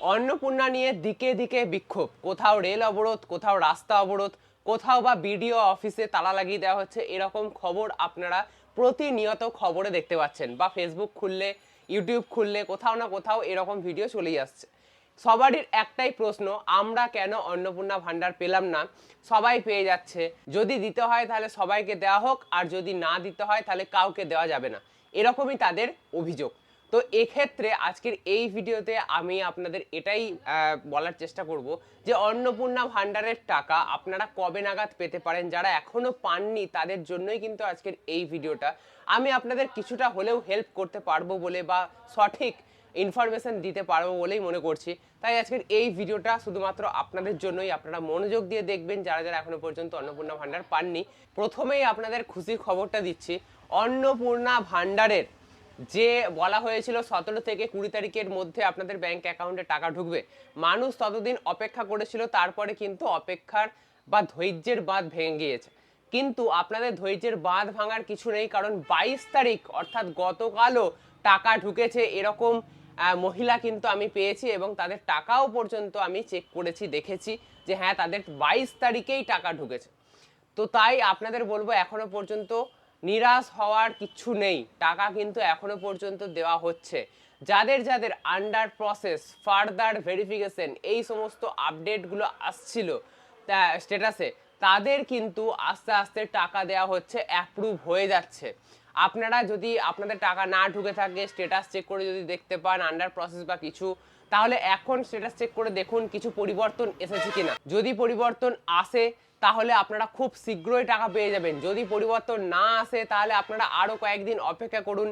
অন্নপূর্ণা নিয়ে দিকে দিকে বিক্ষোভ, কোথাও রেল অবরোধ, কোথাও রাস্তা অবরোধ, কোথাও বা বিডিও অফিসে তালা লাগিয়ে দেওয়া হচ্ছে, এরকম খবর আপনারা প্রতিনিয়ত খবরে দেখতে পাচ্ছেন, বা ফেসবুক খুললে, ইউটিউব খুললে কোথাও না কোথাও এরকম ভিডিও চলেই আসছে। সবারই একটাই প্রশ্ন, আমরা কেন অন্নপূর্ণা ভান্ডার পেলাম না? সবাই পেয়ে যাচ্ছে, যদি দিতে হয় তাহলে সবাইকে দেওয়া হোক, আর যদি না দিতে হয় তাহলে কাউকে দেওয়া যাবে না, এরকমই তাদের অভিযোগ। তো এক্ষেত্রে আজকের এই ভিডিওতে আমি আপনাদের এটাই বলার চেষ্টা করব যে অন্নপূর্ণা ভান্ডারের টাকা আপনারা কবে নাগাদ পেতে পারেন। যারা এখনো পাননি তাদের জন্যই কিন্তু আজকের এই ভিডিওটা। আমি আপনাদের কিছুটা হলেও হেল্প করতে পারবো বলে বা সঠিক ইনফরমেশন দিতে পারবো বলেই মনে করছি। তাই আজকের এই ভিডিওটা শুধুমাত্র আপনাদের জন্যই, আপনারা মনোযোগ দিয়ে দেখবেন যারা যারা এখনো পর্যন্ত অন্নপূর্ণা ভান্ডার পাননি। প্রথমেই আপনাদের খুশির খবরটা দিচ্ছি, অন্নপূর্ণা ভান্ডারের যে বলা হয়েছিল 17 থেকে 20 তারিখের মধ্যে আপনাদের ব্যাংক অ্যাকাউন্টে টাকা ঢুকবে, মানুষ ততদিন অপেক্ষা করেছিল, তারপরে কিন্তু অপেক্ষার বা ধৈর্যের বাঁধ ভেঙে গিয়েছে। কিন্তু আপনাদের ধৈর্যের বাঁধ ভাঙার কিছু নেই, কারণ 22 তারিখ অর্থাৎ গতকালও টাকা ঢুকেছে এরকম মহিলা কিন্তু আমি পেয়েছি, এবং তাদের টাকাও পর্যন্ত আমি চেক করেছি, দেখেছি যে হ্যাঁ তাদের 22 তারিখেই টাকা ঢুকেছে। তো তাই আপনাদের বলবো এখনো পর্যন্ত নিরাশ হওয়ার কিছু নেই, টাকা কিন্তু এখনো পর্যন্ত দেওয়া হচ্ছে। যাদের যাদের আন্ডার প্রসেস, ফার্দার ভেরিফিকেশন, এই সমস্ত আপডেটগুলো আসছিল স্ট্যাটাসে, তাদের কিন্তু আস্তে আস্তে টাকা দেওয়া হচ্ছে, অ্যাপ্রুভ হয়ে যাচ্ছে। আপনারা যদি আপনাদের টাকা না ঢুকে থাকে, স্ট্যাটাস চেক করে যদি দেখতে পান আন্ডার প্রসেস বা কিছু, তাহলে এখন স্ট্যাটাস চেক করে দেখুন কিছু পরিবর্তন এসেছে কিনা। যদি পরিবর্তন আসে তাহলে আপনারা খুব শীঘ্রই টাকা পেয়ে যাবেন। যদি পরিবর্তন না আসে তাহলে আপনারা আরও কয়েকদিন অপেক্ষা করুন।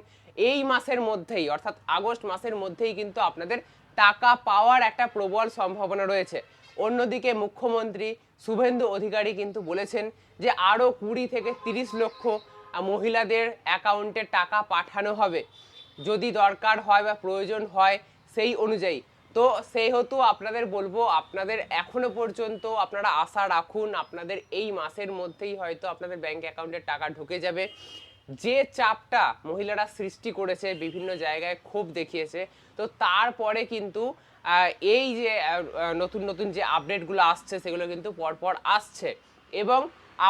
এই মাসের মধ্যেই অর্থাৎ আগস্ট মাসের মধ্যেই কিন্তু আপনাদের টাকা পাওয়ার একটা প্রবল সম্ভাবনা রয়েছে। অন্যদিকে মুখ্যমন্ত্রী শুভেন্দু অধিকারী কিন্তু বলেছেন যে আরও 20 থেকে 30 লক্ষ মহিলাদের অ্যাকাউন্টে টাকা পাঠানো হবে, যদি দরকার হয় বা প্রয়োজন হয় সেই অনুযায়ী। তো সেহেতু আপনাদের বলবো, আপনাদের এখনো পর্যন্ত আপনারা আশা রাখুন, আপনাদের এই মাসের মধ্যেই হয়তো আপনাদের ব্যাংক অ্যাকাউন্টে টাকা ঢুকে যাবে। যে চাপটা মহিলারা সৃষ্টি করেছে, বিভিন্ন জায়গায় ক্ষোভ দেখিয়েছে, তো তারপরে কিন্তু এই যে নতুন নতুন যে আপডেটগুলো আসছে সেগুলো কিন্তু পরপর আসছে। এবং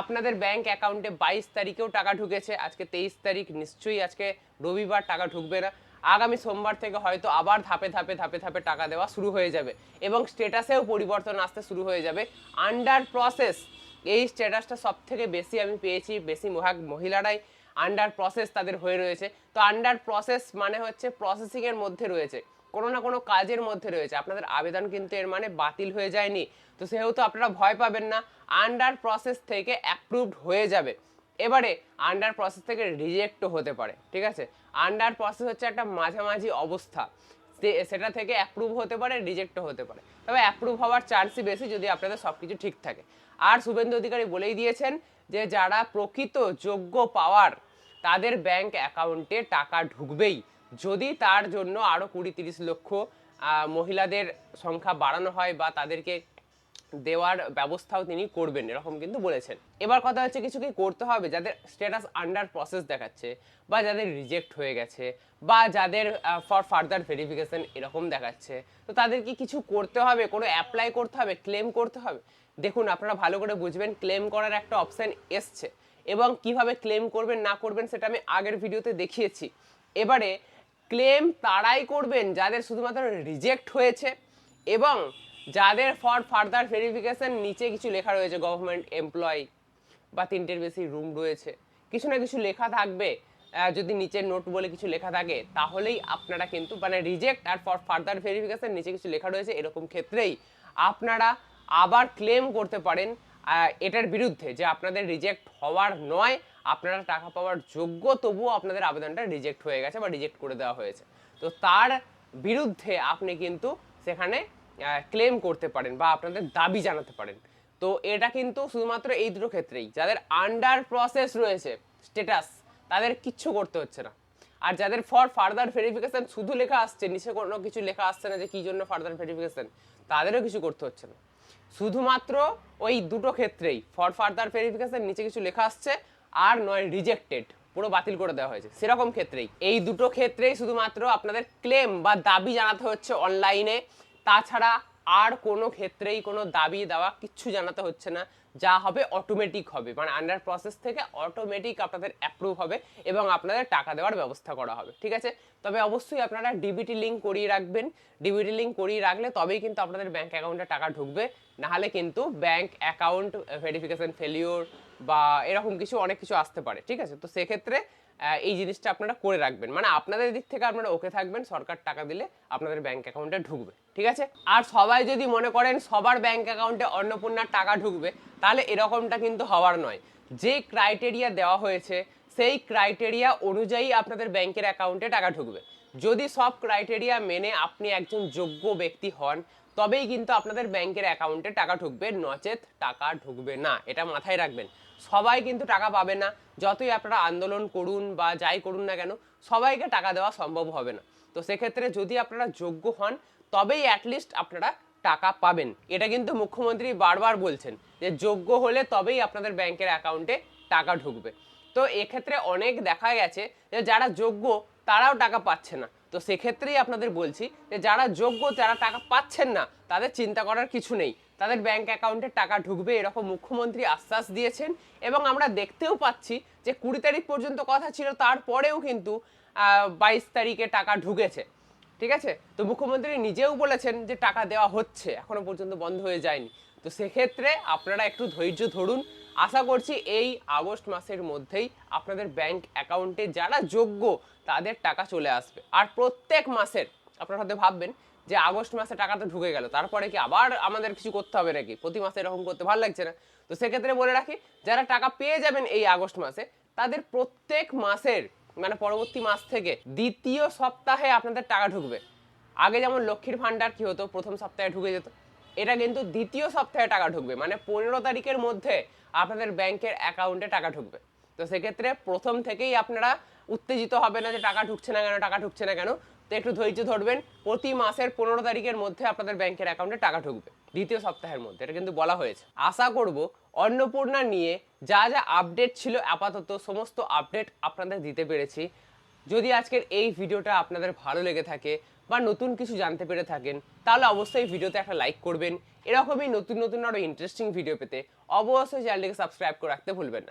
আপনাদের ব্যাংক অ্যাকাউন্টে 22 তারিখেও টাকা ঢুকেছে, আজকে 23 তারিখ, নিশ্চয়ই আজকে রবিবার টাকা ঢুকবে না, আগামী সোমবার থেকে হয়তো আবার ধাপে ধাপে ধাপে ধাপে টাকা দেওয়া শুরু হয়ে যাবে, এবং স্ট্যাটাসেও পরিবর্তন আসতে শুরু হয়ে যাবে। আন্ডার প্রসেস, এই স্ট্যাটাসটা সব থেকে বেশি আমি পেয়েছি, বেশি মহিলারাই আন্ডার প্রসেস তাদের হয়ে রয়েছে। তো আন্ডার প্রসেস মানে হচ্ছে প্রসেসিংয়ের মধ্যে রয়েছে, কোনো না কোনো কাজের মধ্যে রয়েছে, আপনাদের আবেদন কিন্তু এর মানে বাতিল হয়ে যায়নি। তো সেহেতু আপনারা ভয় পাবেন না, আন্ডার প্রসেস থেকে অ্যাপ্রুভড হয়ে যাবে। এবারে আন্ডার প্রসেস থেকে রিজেক্টও হতে পারে, ঠিক আছে? আন্ডার প্রসেস হচ্ছে একটা মাঝামাঝি অবস্থা, সেটা থেকে অ্যাপ্রুভ হতে পারে, রিজেক্টও হতে পারে, তবে অ্যাপ্রুভ হওয়ার চান্সই বেশি যদি আপনাদের সব কিছু ঠিক থাকে। আর শুভেন্দু অধিকারী বলেই দিয়েছেন যে যারা প্রকৃত যোগ্য পাওয়ার তাদের ব্যাংক অ্যাকাউন্টে টাকা ঢুকবেই, যদি তার জন্য আরও 20-30 লক্ষ মহিলাদের সংখ্যা বাড়ানো হয় বা তাদেরকে দেওয়ার ব্যবস্থাও তিনি করবেন, এরকম কিন্তু বলেছেন। এবার কথা হচ্ছে কিছু কি করতে হবে যাদের স্ট্যাটাস আন্ডার প্রসেস দেখাচ্ছে, বা যাদের রিজেক্ট হয়ে গেছে, বা যাদের ফর ফার্দার ভেরিফিকেশন এরকম দেখাচ্ছে, তো তাদের কি কিছু করতে হবে, কোনো অ্যাপ্লাই করতে হবে, ক্লেম করতে হবে? দেখুন, আপনারা ভালো করে বুঝবেন, ক্লেম করার একটা অপশান এসছে, এবং কিভাবে ক্লেম করবেন না করবেন সেটা আমি আগের ভিডিওতে দেখিয়েছি। এবারে ক্লেম তারাই করবেন যাদের শুধুমাত্র রিজেক্ট হয়েছে, এবং যাদের ফর ফার্দার ভেরিফিকেশন নিচে কিছু লেখা রয়েছে, গভর্নমেন্ট এমপ্লয়ি বা 3টের বেশি রুম রয়েছে, কিছু না কিছু লেখা থাকবে। যদি নিচের নোট বলে কিছু লেখা থাকে তাহলেই আপনারা কিন্তু মানে রিজেক্ট আর ফর ফার্দার ভেরিফিকেশন নিচে কিছু লেখা রয়েছে, এরকম ক্ষেত্রেই আপনারা আবার ক্লেম করতে পারেন এটার বিরুদ্ধে যে আপনাদের রিজেক্ট হওয়ার নয়, আপনারা টাকা পাওয়ার যোগ্য, তবুও আপনাদের আবেদনটা রিজেক্ট হয়ে গেছে বা রিজেক্ট করে দেওয়া হয়েছে। তো তার বিরুদ্ধে আপনি কিন্তু সেখানে ক্লেম করতে পারেন বা আপনাদের দাবি জানাতে পারেন। তো এটা কিন্তু শুধুমাত্র এই দুটো ক্ষেত্রেই, যাদের আন্ডার প্রসেস রয়েছে স্ট্যাটাস, তাদের কিচ্ছু করতে হচ্ছে না। আর যাদের ফর ফার্দার ভেরিফিকেশন শুধু লেখা আসছে, নিচে কোনো কিছু লেখা আসছে না যে কি জন্য ফার্দার ভেরিফিকেশন, তাদেরও কিছু করতে হচ্ছে না। শুধুমাত্র ওই দুটো ক্ষেত্রেই ফর ফার্দার ভেরিফিকেশন নিচে কিছু লেখা আসছে, আর নয় রিজেক্টেড, পুরো বাতিল করে দেওয়া হয়েছে, সেরকম ক্ষেত্রেই, এই দুটো ক্ষেত্রেই শুধুমাত্র আপনাদের ক্লেম বা দাবি জানাতে হচ্ছে অনলাইনে। তাছাড়া আর কোনো ক্ষেত্রেই কোনো দাবি দেওয়া কিচ্ছু জানাতে হচ্ছে না, যা হবে অটোমেটিক হবে, মানে আন্ডার প্রসেস থেকে অটোমেটিক আপনাদের অ্যাপ্রুভ হবে এবং আপনাদের টাকা দেওয়ার ব্যবস্থা করা হবে, ঠিক আছে। তবে অবশ্যই আপনারা ডিবিটি লিঙ্ক করিয়ে রাখবেন, ডিবিটি লিঙ্ক করিয়ে রাখলে তবেই কিন্তু আপনাদের ব্যাংক অ্যাকাউন্টে টাকা ঢুকবে, নাহলে কিন্তু ব্যাংক অ্যাকাউন্ট ভেরিফিকেশন ফেলিওর বা এরকম কিছু অনেক কিছু আসতে পারে, ঠিক আছে। তো সেক্ষেত্রে এই জিনিসটা আপনারা করে রাখবেন, মানে আপনাদের দিক থেকে আপনারা ওকে থাকবেন, সরকার টাকা দিলে আপনাদের ব্যাংক অ্যাকাউন্টে ঢুকবে, ঠিক আছে। আর সবাই যদি মনে করেন সবার ব্যাংক অ্যাকাউন্টে অন্নপূর্ণার টাকা ঢুকবে, তাহলে এরকমটা কিন্তু হওয়ার নয়। যে ক্রাইটেরিয়া দেওয়া হয়েছে সেই ক্রাইটেরিয়া অনুযায়ী আপনাদের ব্যাংকের অ্যাকাউন্টে টাকা ঢুকবে। যদি সব ক্রাইটেরিয়া মেনে আপনি একজন যোগ্য ব্যক্তি হন, তবেই কিন্তু আপনাদের ব্যাংকের অ্যাকাউন্টে টাকা ঢুকবে, নচেত টাকা ঢুকবে না, এটা মাথায় রাখবেন। সবাই কিন্তু টাকা পাবে না, যতই আপনারা আন্দোলন করুন বা যাই করুন না কেন, সবাইকে টাকা দেওয়া সম্ভব হবে না। তো সেক্ষেত্রে যদি আপনারা যোগ্য হন, তবেই অ্যাটলিস্ট আপনারা টাকা পাবেন। এটা কিন্তু মুখ্যমন্ত্রী বারবার বলছেন যে যোগ্য হলে তবেই আপনাদের ব্যাংকের অ্যাকাউন্টে টাকা ঢুকবে। তো এক্ষেত্রে অনেক দেখা গেছে যে যারা যোগ্য তারাও টাকা পাচ্ছে না। তো সেক্ষেত্রেই আপনাদের বলছি যে যারা যোগ্য, যারা টাকা পাচ্ছেন না, তাদের চিন্তা করার কিছু নেই, তাদের ব্যাংক অ্যাকাউন্টে টাকা ঢুকবে, এরকম মুখ্যমন্ত্রী আশ্বাস দিয়েছেন। এবং আমরা দেখতেও পাচ্ছি যে 20 তারিখ পর্যন্ত কথা ছিল, তারপরেও কিন্তু 22 তারিখে টাকা ঢুকেছে, ঠিক আছে। তো মুখ্যমন্ত্রী নিজেও বলেছেন যে টাকা দেওয়া হচ্ছে, এখনো পর্যন্ত বন্ধ হয়ে যায়নি। তো সেক্ষেত্রে আপনারা একটু ধৈর্য ধরুন, আশা করছি এই আগস্ট মাসের মধ্যেই আপনাদের ব্যাংক অ্যাকাউন্টে যারা যোগ্য তাদের টাকা চলে আসবে। আর প্রত্যেক মাসের আপনারা হয়তো ভাববেন যে আগস্ট মাসে টাকা তো ঢুকে গেল, তারপরে কি আবার আমাদের কিছু করতে হবে নাকি, প্রতি মাসে এরকম করতে ভালো লাগছে না। তো সেক্ষেত্রে বলে রাখি, যারা টাকা পেয়ে যাবেন এই আগস্ট মাসে, তাদের প্রত্যেক মাসের মানে পরবর্তী মাস থেকে দ্বিতীয় সপ্তাহে আপনাদের টাকা ঢুকবে। আগে যেমন লক্ষ্মীর ভান্ডার কি হতো, প্রথম সপ্তাহে ঢুকে যেত, এটা কিন্তু দ্বিতীয় সপ্তাহে টাকা ঢুকবে, মানে 15 তারিখের মধ্যে আপনাদের ব্যাংকের অ্যাকাউন্টে টাকা ঢুকবে। তো সেক্ষেত্রে প্রথম থেকেই আপনারা উত্তেজিত হবে না যে টাকা ঢুকছে না কেন, টাকা ঢুকছে না কেন। তো একটু ধৈর্য ধরবেন, প্রতি মাসের 15 তারিখের মধ্যে আপনাদের ব্যাংকের অ্যাকাউন্টে টাকা ঢুকবে, দ্বিতীয় সপ্তাহের মধ্যে, এটা কিন্তু বলা হয়েছে। আশা করব অন্নপূর্ণা নিয়ে যা যা আপডেট ছিল আপাতত সমস্ত আপডেট আপনাদের দিতে পেরেছি। যদি আজকের এই ভিডিওটা আপনাদের ভালো লেগে থাকে বা নতুন কিছু জানতে পেরে থাকেন, তাহলে অবশ্যই ভিডিওতে একটা লাইক করবেন। এরকমই নতুন নতুন আরও ইন্টারেস্টিং ভিডিও পেতে অবশ্যই চ্যানেলটিকে সাবস্ক্রাইব করে রাখতে ভুলবেন না।